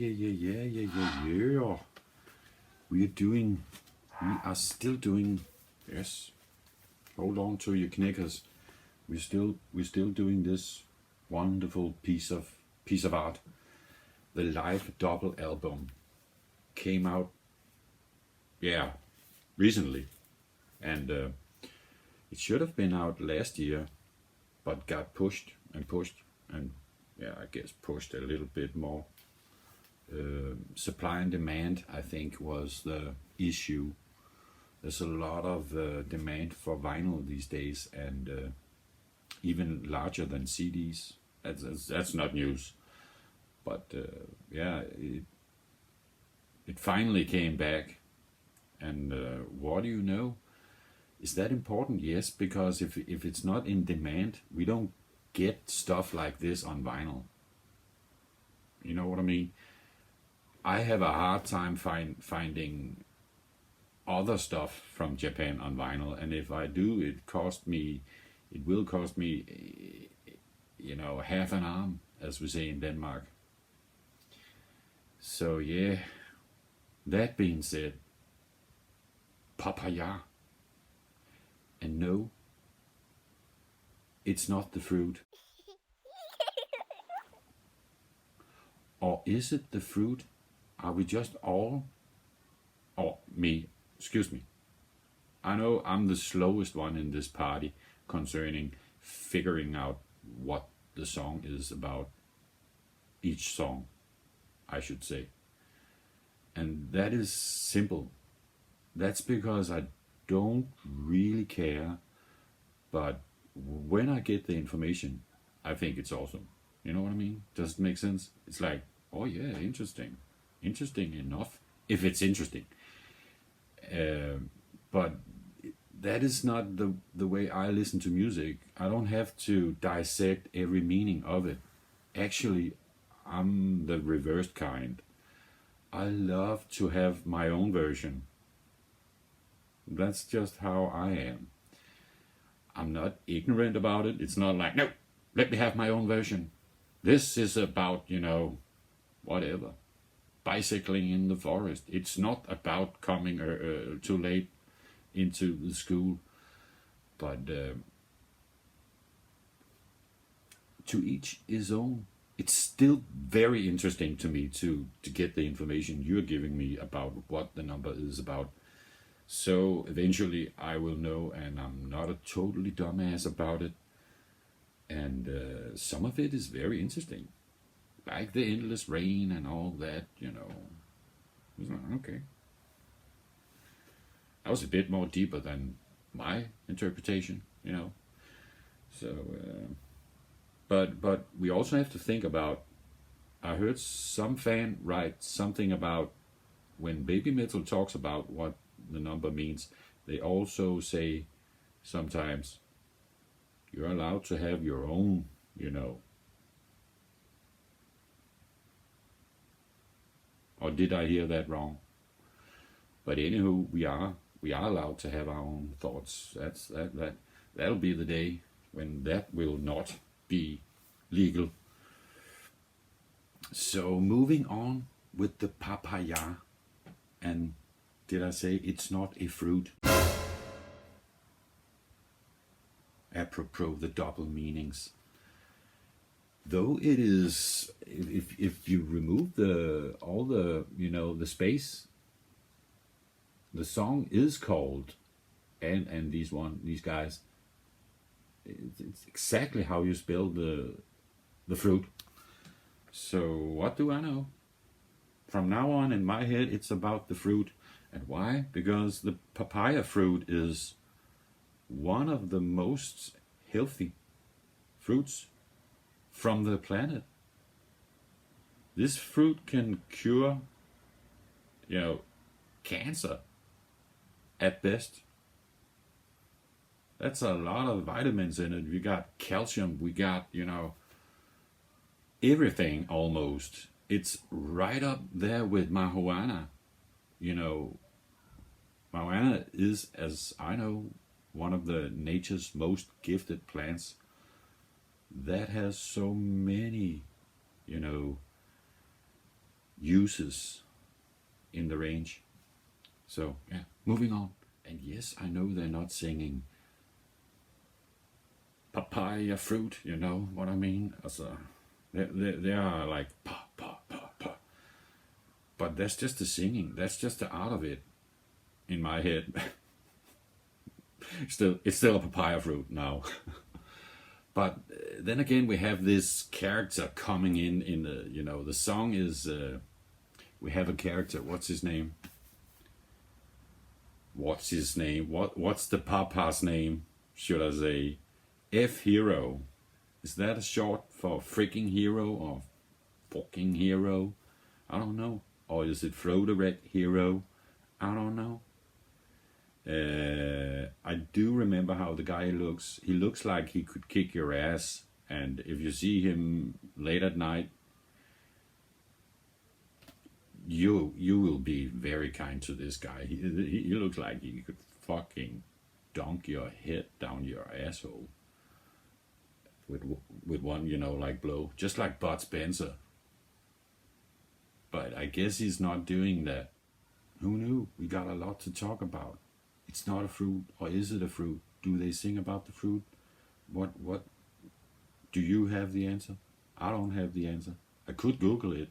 Yeah. We are still doing, yes, hold on to your knickers. We're still doing this wonderful piece of art. The live double album came out, recently, and it should have been out last year, but got pushed, and I guess pushed a little bit more. Supply and demand, I think, was the issue. There's a lot of demand for vinyl these days, and even larger than CDs. That's not news, but it finally came back. And what do you know? Is that important? Yes, because if it's not in demand, we don't get stuff like this on vinyl. You know what I mean? I have a hard time finding other stuff from Japan on vinyl, and if I do, it will cost me, half an arm, as we say in Denmark. So yeah, that being said, papaya. And no, it's not the fruit. Or is it the fruit? Are we just all, or me, excuse me. I know I'm the slowest one in this party concerning figuring out what the song is about. Each song, I should say. And that is simple. That's because I don't really care, but when I get the information, I think it's awesome. You know what I mean? Does it make sense? It's like, oh yeah, interesting. Interesting enough, if it's interesting. But that is not the way I listen to music. I don't have to dissect every meaning of it. Actually, I'm the reversed kind. I love to have my own version. That's just how I am. I'm not ignorant about it. It's not like, no, let me have my own version. This is about, whatever. Bicycling in the forest. It's not about coming too late into the school. But to each his own. It's still very interesting to me to get the information you're giving me about what the number is about. So eventually I will know, and I'm not a totally dumbass about it. And some of it is very interesting. Like the endless rain and all that, Okay. That was a bit more deeper than my interpretation, So, but we also have to think about, I heard some fan write something about when BABYMETAL talks about what the number means, they also say sometimes you're allowed to have your own, Or did I hear that wrong? But anywho, we are allowed to have our own thoughts. That'll be the day when that will not be legal. So moving on with the papaya, and did I say it's not a fruit? Apropos the double meanings. Though it is, if you remove all the space, the song is called, and these guys, it's exactly how you spell the fruit. So what do I know? From now on, in my head, it's about the fruit. And why? Because the papaya fruit is one of the most healthy fruits from the planet. This fruit can cure, cancer at best. That's a lot of vitamins in it. We got calcium, we got, everything almost. It's right up there with marijuana. Marijuana is, as I know, one of the nature's most gifted plants that has so many, uses in the range. So yeah, moving on. And yes, I know they're not singing papaya fruit, you know what I mean? Also, they are like pa pa pa pa. But that's just the singing. That's just the art of it in my head. It's still a papaya fruit now. But then again, we have this character coming in the, you know, the song is, we have a character, what's his name? What's the papa's name, should I say? F.HERO. Is that a short for freaking hero or fucking hero? I don't know. Or is it Fro the Red Hero? I don't know. I do remember how the guy looks. He looks like he could kick your ass. And if you see him late at night, you will be very kind to this guy. He looks like he could fucking dunk your head down your asshole with one, you know, like blow, just like Bud Spencer. But I guess he's not doing that. Who knew? We got a lot to talk about. It's not a fruit, or is it a fruit? Do they sing about the fruit? What do you have the answer? I don't have the answer. I could Google it,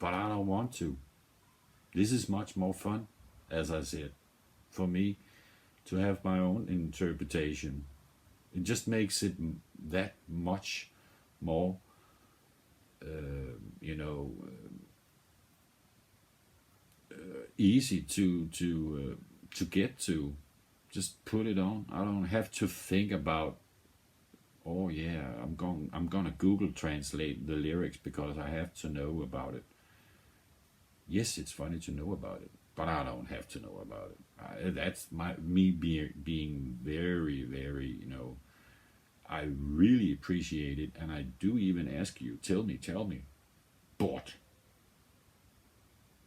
but I don't want to. This is much more fun, as I said, for me to have my own interpretation. It just makes it that much more, you know, easy to get to. Just put it on. I don't have to think about, oh yeah, I'm gonna Google translate the lyrics because I have to know about it. Yes, it's funny to know about it, but I don't have to know about it. That's me being very, very, you know, I really appreciate it, and I do even ask you, tell me, but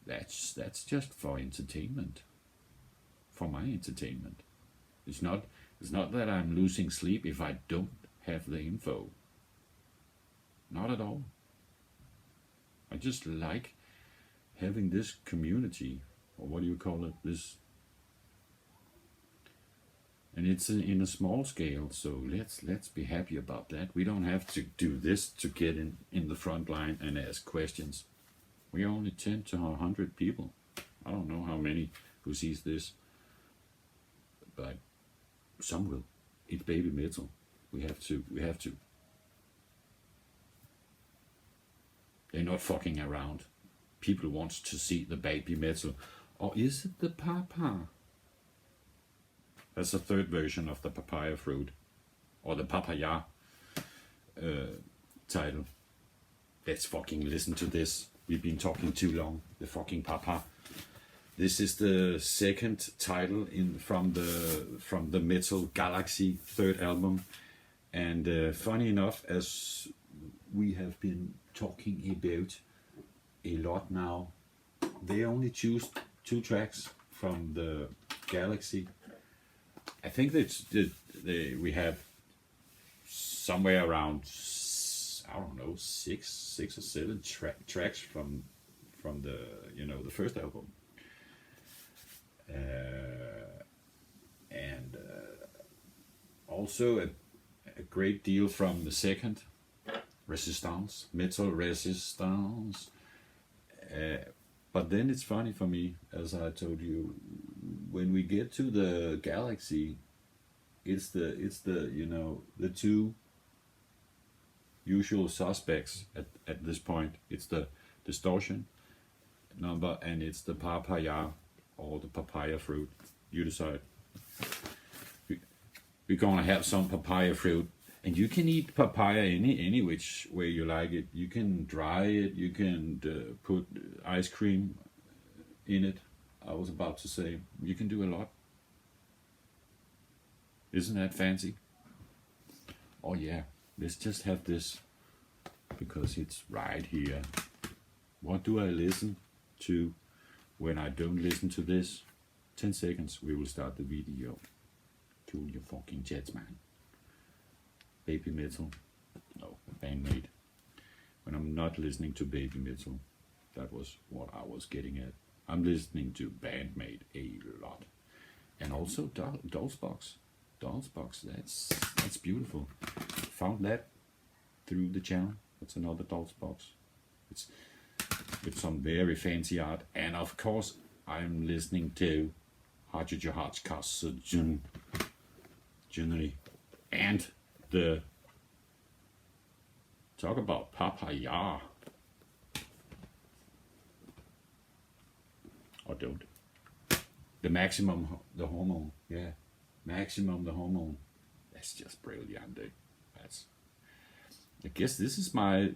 that's just for entertainment, for my entertainment. It's not that I'm losing sleep if I don't have the info. Not at all. I just like having this community, or what do you call it, this, and it's in a small scale, so let's be happy about that. We don't have to do this to get in the front line and ask questions. We are only 10 to 100 people. I don't know how many who sees this, but some will. It's baby metal. We have to. They're not fucking around. People want to see the baby metal. Or is it the papa? That's a third version of the papaya fruit, or the papaya title. Let's fucking listen to this. We've been talking too long. The fucking papa. This is the second title from the Metal Galaxy third album, and funny enough, as we have been talking about a lot now, they only choose 2 tracks from the Galaxy. I think we have somewhere around, I don't know, six or 7 tracks from the, you know, the first album, and also a great deal from the second, Resistance, Metal Resistance. But then it's funny for me, as I told you, when we get to the Galaxy, it's the you know, the 2 usual suspects at this point. It's the distortion number, and it's the papaya, or the papaya fruit. You decide. We're gonna have some papaya fruit, and you can eat papaya any which way you like it. You can dry it. You can put ice cream in it. I was about to say, you can do a lot. Isn't that fancy? Oh yeah, let's just have this because it's right here. What do I listen to when I don't listen to this? 10 seconds, we will start the video. Cool your fucking jets, man. Baby Metal. No, Bandmate. when I'm not listening to baby metal. That was what I was getting at. I'm listening to Bandmate a lot, and also Dolls Box. That's beautiful. Found that through the channel. That's another Dolls Box. It's with some very fancy art, and of course I'm listening to Hardcore generally, and the talk about Papaya. Or don't. The Maximum, the Hormone. Yeah. Maximum, the Hormone. That's just brilliant, dude. That's. I guess this is my.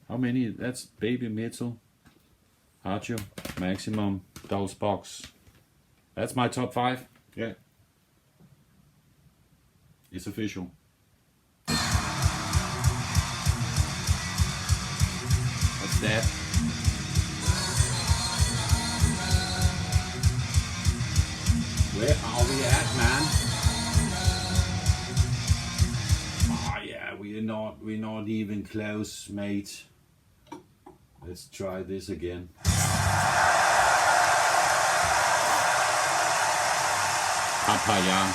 How many? That's BABYMETAL, Hardcore, Maximum, Dolls Box. That's my top 5. Yeah. It's official. What's that? Where are we at, man? Oh yeah, we're not even close, mate. Let's try this again. Papaya.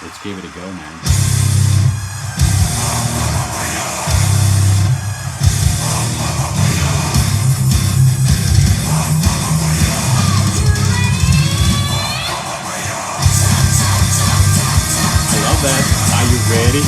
Let's give it a go, man. Are you ready?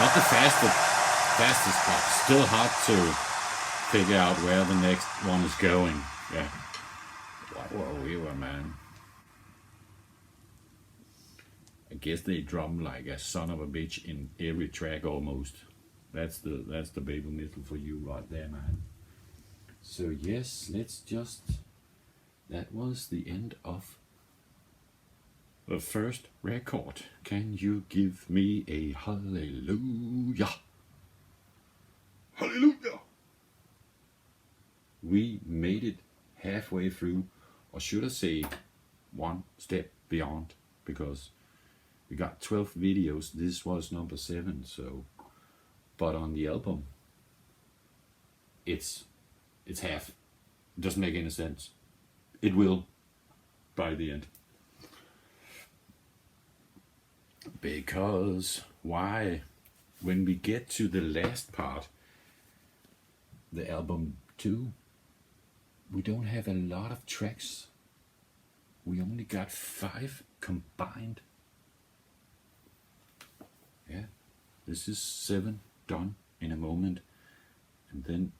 not the fastest, but still hard to figure out where the next one is going. Yeah. Wow, we were, man. I guess they drum like a son of a bitch in every track almost. That's the baby metal for you right there, man. So yes, that was the end of the first record. Can you give me a hallelujah? Hallelujah! We made it halfway through, or should I say one step beyond, because we got 12 videos. This was number 7, so, but on the album it's half. It doesn't make any sense. It will by the end. Because why? When we get to the last part, the album 2, we don't have a lot of tracks. We only got 5 combined. Yeah, this is 7 done in a moment, and then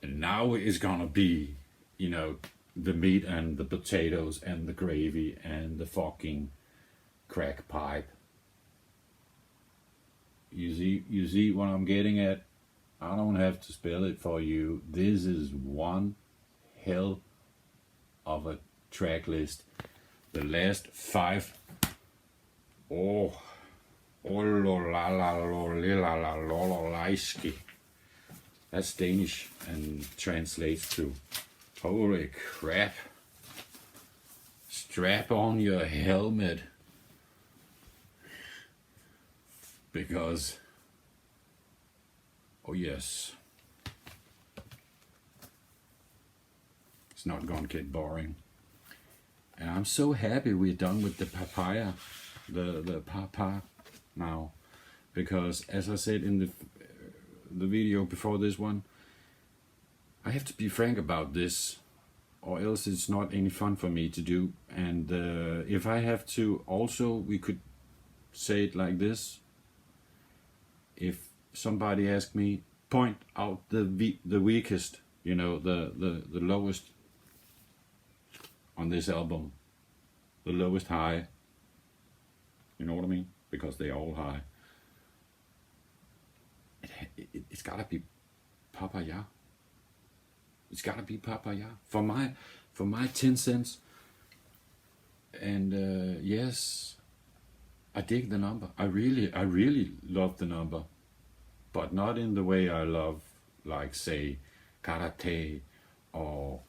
now it's gonna be, you know, the meat and the potatoes and the gravy and the fucking crack pipe. You see what I'm getting at? I don't have to spell it for you. This is one hell of a track list. The last 5. Oh la la la la. That's Danish and translates to holy crap. Strap on your helmet. Because, oh yes, it's not gonna get boring. And I'm so happy we're done with the papaya, the papa now, because as I said in the video before this one, I have to be frank about this, or else it's not any fun for me to do. And if I have to, also we could say it like this: if somebody asks me, point out the weakest, you know, the lowest on this album, the lowest high, you know what I mean? Because they're all high. It's gotta be papaya. It's gotta be papaya for my 10 cents. And yes, I dig the number. I really love the number, but not in the way I love, like, say, Karate or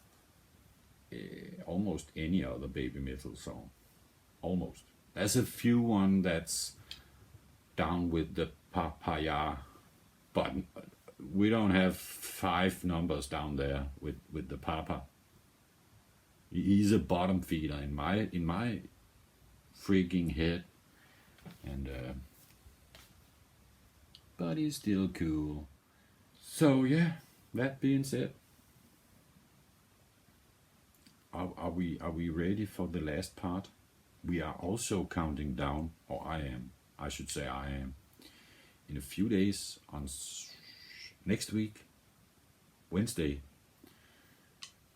almost any other baby metal song. Almost. There's a few one that's down with the papaya, but we don't have 5 numbers down there with the papa. He's a bottom feeder in my freaking head. And but he's still cool. So yeah, that being said, are we ready for the last part? We are also counting down, or I should say I am, in a few days, on next week, Wednesday,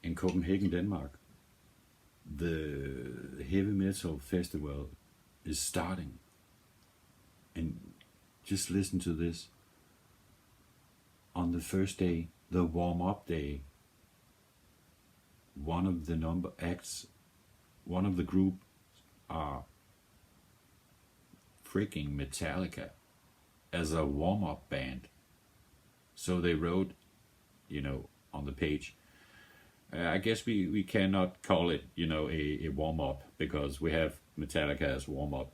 in Copenhagen, Denmark, the heavy metal festival is starting. And just listen to this. On the first day, the warm-up day, one of the group are freaking Metallica as a warm-up band. So they wrote, you know, on the page, I guess we cannot call it, you know, a warm-up, because we have Metallica as warm-up.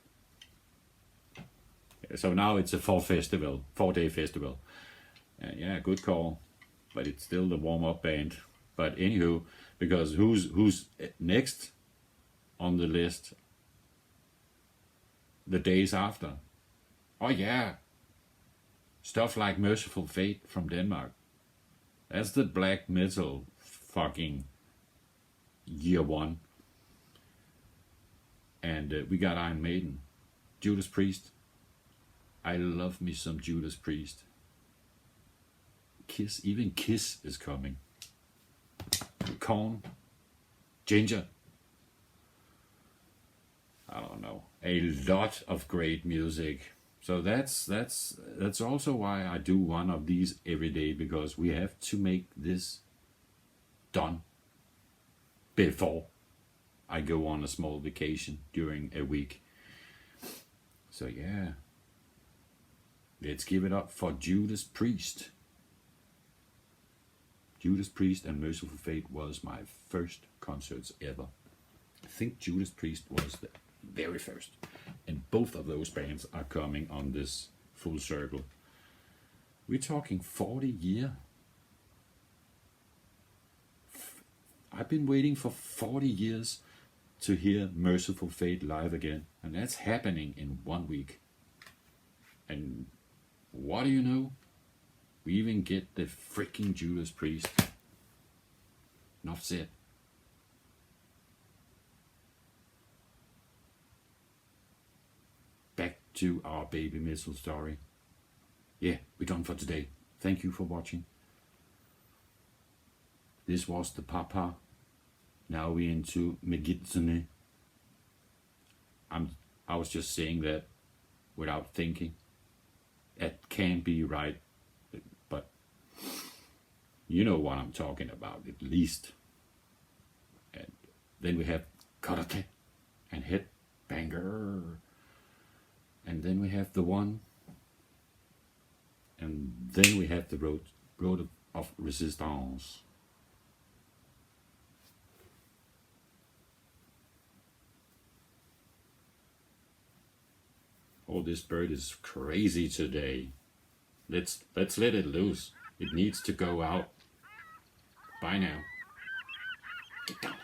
So now it's a 4-day festival. Yeah, good call, but it's still the warm-up band. But anywho, because who's next on the list the days after? Oh yeah, stuff like Merciful Fate from Denmark. That's the black metal fucking year 1. And we got Iron Maiden, Judas Priest, I love me some Judas Priest. Kiss, even Kiss is coming. Korn, Ginger. I don't know. A lot of great music. So that's also why I do one of these every day, because we have to make this done before I go on a small vacation during a week. So yeah, let's give it up for Judas Priest. Judas Priest and Merciful Fate was my first concerts ever. I think Judas Priest was the very first. And both of those bands are coming on this full circle. We're talking 40 years. I've been waiting for 40 years to hear Merciful Fate live again. And that's happening in 1 week. And what do you know? We even get the freaking Judas Priest. Enough said. Back to our baby metal story. Yeah, we're done for today. Thank you for watching. This was the Papa. Now we're into Megitsune. I was just saying that without thinking. That can be right. But you know what I'm talking about, at least. And then we have Karate and Headbanger. And then we have the One. And then we have the Road of Resistance. Oh, this bird is crazy today. Let's let it loose. It needs to go out. Bye now. Get down.